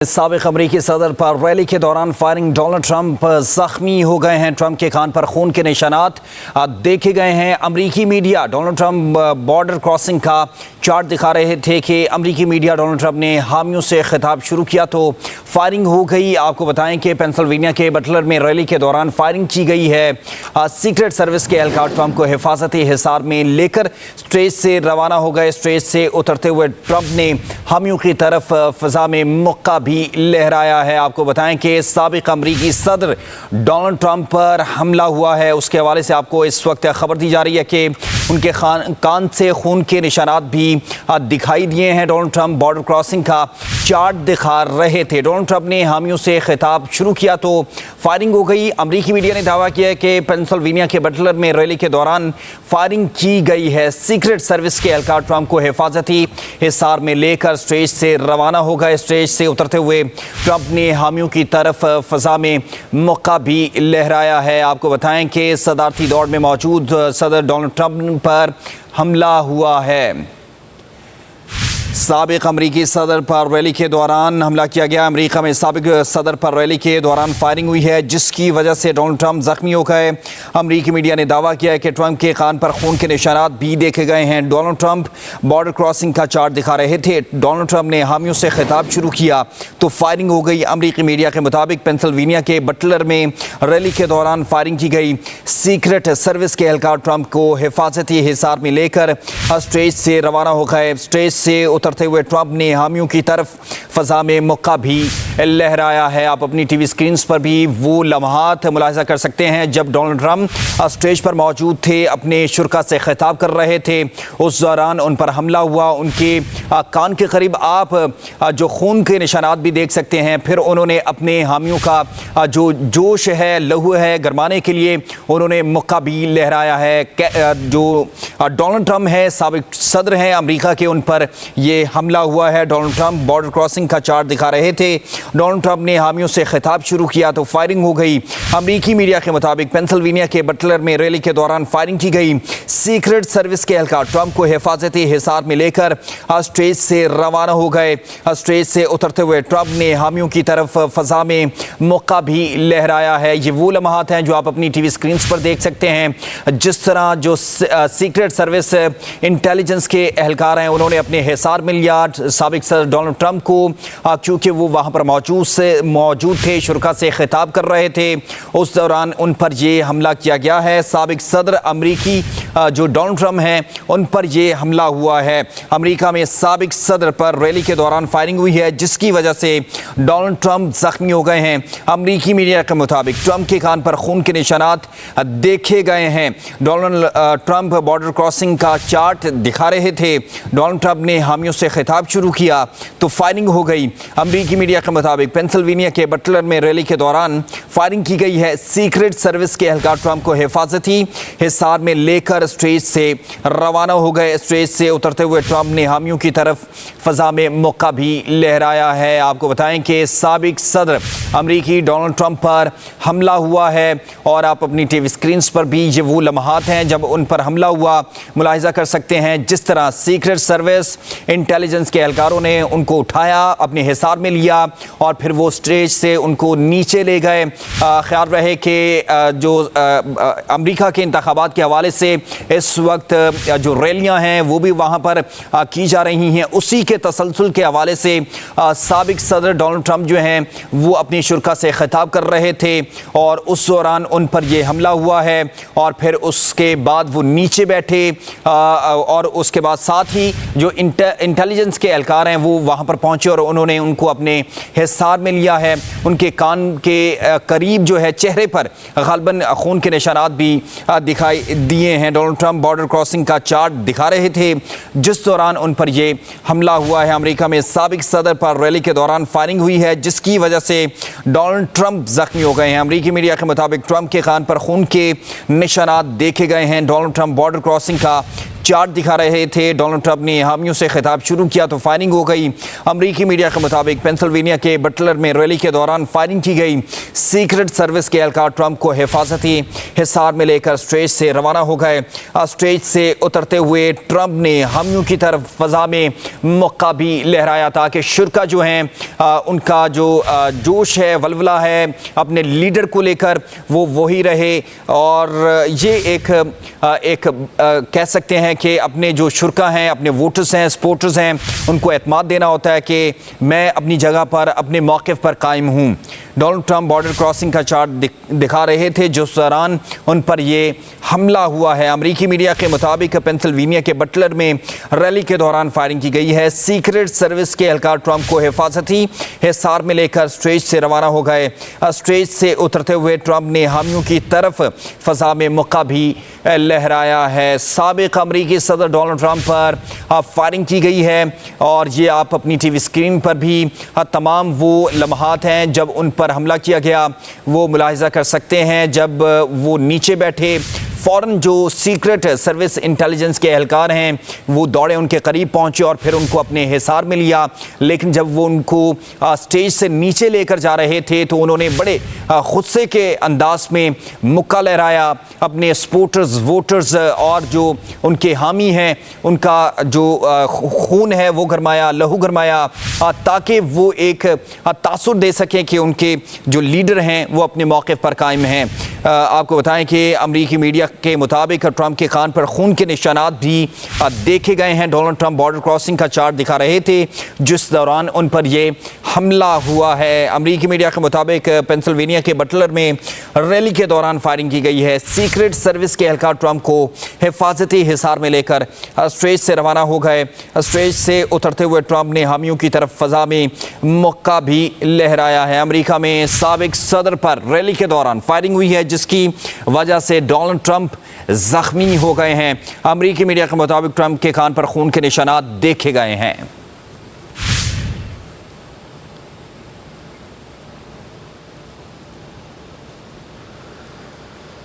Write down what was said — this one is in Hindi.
साबिक अमरीकी सदर पर रैली के दौरान फायरिंग, डोनाल्ड ट्रंप जख्मी हो गए हैं। ट्रंप के कान पर खून के निशानात देखे गए हैं। अमरीकी media Donald Trump border crossing का चार्ट दिखा रहे थे कि अमरीकी मीडिया डोनाल्ड ट्रंप ने हामियों से खिताब शुरू किया तो फायरिंग हो गई। आपको बताएं कि पेंसिल्वेनिया के बटलर में रैली के दौरान फायरिंग की गई है। सीक्रेट सर्विस के एहलकार ट्रंप को हिफाजती हिसार में लेकर स्टेज से रवाना हो गए। स्टेज से उतरते हुए ट्रंप ने हामियों की तरफ फिजा में मुक्का भी लहराया है। आपको बताएं कि साबिक अमरीकी सदर डोनाल्ड ट्रंप पर हमला हुआ है। उसके हवाले से आपको इस वक्त खबर दी जा रही है कि उनके कान से खून के निशानात भी दिखाई दिए हैं। डोनाल्ड ट्रंप बॉर्डर क्रॉसिंग का चार्ट दिखा रहे थे। डोनाल्ड ट्रंप ने हामियों से खिताब शुरू किया तो फायरिंग हो गई। अमरीकी मीडिया ने दावा किया कि पेंसिल्वेनिया के बटलर में रैली के दौरान फायरिंग की गई है। सीक्रेट सर्विस के एहलकार ट्रंप को हिफाजती हिसार में लेकर स्टेज से रवाना हो गए। स्टेज से उतरते हुए ट्रंप ने हामियों की तरफ फिजा में मुक्का भी लहराया है। आपको बताएं कि सदारती दौड़ में मौजूद सदर डोनाल्ड ट्रंप पर हमला हुआ है। साबिक अमरीकी सदर पर रैली के दौरान हमला किया गया। अमेरिका में साबिक सदर पर रैली के दौरान फायरिंग हुई है, जिसकी वजह से डोनाल्ड ट्रंप जख्मी हो गए। अमरीकी मीडिया ने दावा किया है कि ट्रंप के कान पर खून के निशानात भी देखे गए हैं। डोनाल्ड ट्रंप बॉर्डर क्रॉसिंग का चार्ट दिखा रहे थे। डोनाल्ड ट्रंप ने हामियों से खिताब शुरू किया तो फायरिंग हो गई। अमरीकी मीडिया के मुताबिक पेंसिल्वेनिया के बटलर में रैली के दौरान फायरिंग की गई। सीक्रेट सर्विस के एहलकार ट्रंप को हिफाजती हिसार में लेकर स्टेज से रवाना हो गए। स्टेज से उतरते हुए ट्रंप ने हामियों की तरफ फजा में मुक्का भी लहराया है। आप अपनी टीवी स्क्रीन पर भी वो लम्हात मुलाहिजा कर सकते हैं जब डोनाल्ड ट्रंप स्टेज पर मौजूद थे, अपने शुरा से खिताब कर रहे थे। उस दौरान उन पर हमला हुआ। उनके कान के करीब आप जो खून के निशानात भी देख सकते हैं। फिर उन्होंने अपने हामियों का जो जोश है, लहू है गरमाने के लिए उन्होंने मुक्का भी लहराया है। जो डोनाल्ड ट्रंप है, साबिक सदर हैं अमेरिका के, उन पर ये हमला हुआ है। डोनाल्ड ट्रंप बॉर्डर क्रॉसिंग का चार्ट दिखा रहे थे। डोनाल्ड ट्रंप ने हामियों से खिताब शुरू किया तो फायरिंग हो गई। अमरीकी मीडिया के मुताबिक पेंसिल्वेनिया के बटलर में रैली के दौरान फायरिंग की गई। सीक्रेट सर्विस के एहलकार ट्रंप को हिफाजती हिसार में लेकर स्टेज से रवाना हो गए। स्टेज से उतरते हुए ट्रंप ने हामियों की तरफ फजा में मुक्का भी लहराया है। ये वो लम्हात हैं जो आप अपनी टीवी स्क्रीन पर देख सकते हैं। जिस तरह जो सीक्रेट सर्विस इंटेलिजेंस के एहलकार हैं, उन्होंने अपने हिसार में लिया साबिक सदर डोनाल्ड ट्रंप को, क्योंकि वो वहाँ पर मौजूद थे, शुरा से खिताब कर रहे थे। उस दौरान उन पर ये हमला किया गया है। साबिक सदर अमरीकी जो डोनाल्ड ट्रंप हैं, उन पर ये हमला हुआ है। अमेरिका में साबिक सदर पर रैली के दौरान फायरिंग हुई है, जिसकी वजह से डोनाल्ड ट्रंप जख्मी हो गए हैं। अमरीकी मीडिया के मुताबिक ट्रंप के कान पर खून के निशानात देखे गए हैं। डोनाल्ड ट्रंप बॉर्डर क्रॉसिंग का चार्ट दिखा रहे थे। डोनाल्ड ट्रंप ने हामियों से खिताब शुरू किया तो फायरिंग हो गई। अमरीकी मीडिया के मुताबिक पेंसिल्वेनिया के बटलर में रैली के दौरान फायरिंग की गई है। सीक्रेट सर्विस के एहलकार ट्रंप को हिफाजती हिसार में लेकर स्टेज से रवाना हो गए। स्टेज से उतरते हुए ट्रंप ने हामियों की तरफ फजा में मुक्का भी लहराया है। आपको बताएं कि साबिक सदर अमरीकी डोनाल्ड ट्रंप पर हमला हुआ है और आप अपनी टीवी स्क्रीन पर भी ये वो लम्हात हैं जब उन पर हमला हुआ मुलाहिजा कर सकते हैं। जिस तरह सीक्रेट सर्विस इंटेलिजेंस के एहलकारों ने उनको उठाया, अपने हिसार में लिया और फिर वो स्टेज से उनको नीचे ले गए। ख्याल रहे कि जो अमेरिका के इंतखाबात के हवाले से इस वक्त जो रैलियां हैं वो भी वहाँ पर की जा रही हैं। उसी के तसलसल के हवाले से साबिक सदर डोनाल्ड ट्रंप जो हैं वो अपनी शुरा से खिताब कर रहे थे और उस दौरान उन पर ये हमला हुआ है और फिर उसके बाद वो नीचे बैठे और उसके बाद साथ ही जो इंटेलिजेंस के एहलकार हैं वो वहाँ पर पहुँचे और उन्होंने उनको अपने हिसार में लिया है। उनके कान के करीब जो है चेहरे पर गालबन खून के निशानात भी दिखाई दिए हैं। डोनाल्ड ट्रंप बॉर्डर क्रॉसिंग का चार्ट दिखा रहे थे, जिस दौरान उन पर ये हमला हुआ है। अमेरिका में साबिक सदर पर रैली के दौरान फायरिंग हुई है, जिसकी वजह से डोनाल्ड ट्रंप जख्मी हो गए हैं। अमेरिकी मीडिया के मुताबिक ट्रंप के कान पर खून के निशानात देखे गए हैं। डोनाल्ड ट्रंप बॉर्डर क्रॉसिंग का चार्ट दिखा रहे थे। डोनाल्ड ट्रंप ने हामियों से खिताब शुरू किया तो फायरिंग हो गई। अमरीकी मीडिया के मुताबिक पेंसिल्वेनिया के बटलर में रैली के दौरान फायरिंग की गई। सीक्रेट सर्विस के एहलकार ट्रंप को हिफाजती हिसार में लेकर स्टेज से रवाना हो गए। स्टेज से उतरते हुए ट्रंप ने हामियों की तरफ फजा में मौका भी लहराया ताकि शुरका जो हैं उनका जो जोश है, वलवला है अपने लीडर को लेकर, वो वही रहे। और ये एक कह सकते हैं कि अपने जो शुरका हैं, अपने वोटर्स हैं, सपोर्टर्स हैं, उनको एतमाद देना होता है कि मैं अपनी जगह पर, अपने मौक़िफ़ पर कायम हूँ। डोनाल्ड ट्रंप बॉर्डर क्रॉसिंग का चार्ट दिखा रहे थे जिस दौरान उन पर ये हमला हुआ है। अमरीकी मीडिया के मुताबिक पेंसिल्वेनिया के बटलर में रैली के दौरान फायरिंग की गई है। सीक्रेट सर्विस के एहलकार ट्रंप को हिफाजती हिसार में लेकर स्टेज से रवाना हो गए। स्टेज से उतरते हुए ट्रंप ने हामियों की तरफ फजा में मौका भी लहराया है। साबिक अमरीकी सदर डोनाल्ड ट्रंप पर फायरिंग की गई है और ये आप अपनी टीवी स्क्रीन पर भी तमाम वो लम्हात हैं जब उन पर हमला किया गया वो मुलाहिजा कर सकते हैं। जब वो नीचे बैठे, फ़ौरन जो सीक्रेट सर्विस इंटेलिजेंस के एहलकार हैं वो दौड़े, उनके करीब पहुंचे और फिर उनको अपने हिसार में लिया। लेकिन जब वो उनको स्टेज से नीचे लेकर जा रहे थे तो उन्होंने बड़े गुस्से के अंदाज में मुक्का लहराया। अपने सपोर्टर्स, वोटर्स और जो उनके हामी हैं उनका जो खून है वो गरमाया, लहू गरमाया, ताकि वो एक तासुर दे सकें कि उनके जो लीडर हैं वो अपने मौक़िफ़ पर कायम हैं। आपको बताएं कि अमरीकी मीडिया के मुताबिक ट्रंप के कान पर खून के निशानात भी देखे गए हैं। डोनाल्ड ट्रंप बॉर्डर क्रॉसिंग का चार्ट दिखा रहे थे जिस दौरान उन पर ये हमला हुआ है। अमरीकी मीडिया के मुताबिक पेंसिल्वेनिया के बटलर में रैली के दौरान फायरिंग की गई है। सीक्रेट सर्विस के एहलकार ट्रंप को हिफाजती हिसार में लेकर स्टेज से रवाना हो गए। स्टेज से उतरते हुए ट्रंप ने हामियों की तरफ फजा में मौका भी लहराया है। अमरीका में साबिक सदर पर रैली के दौरान फायरिंग हुई है जिसकी वजह से डोनाल्ड ट्रंप जख्मी हो गए हैं। अमरीकी मीडिया के मुताबिक ट्रंप के कान पर खून के निशानात देखे गए हैं।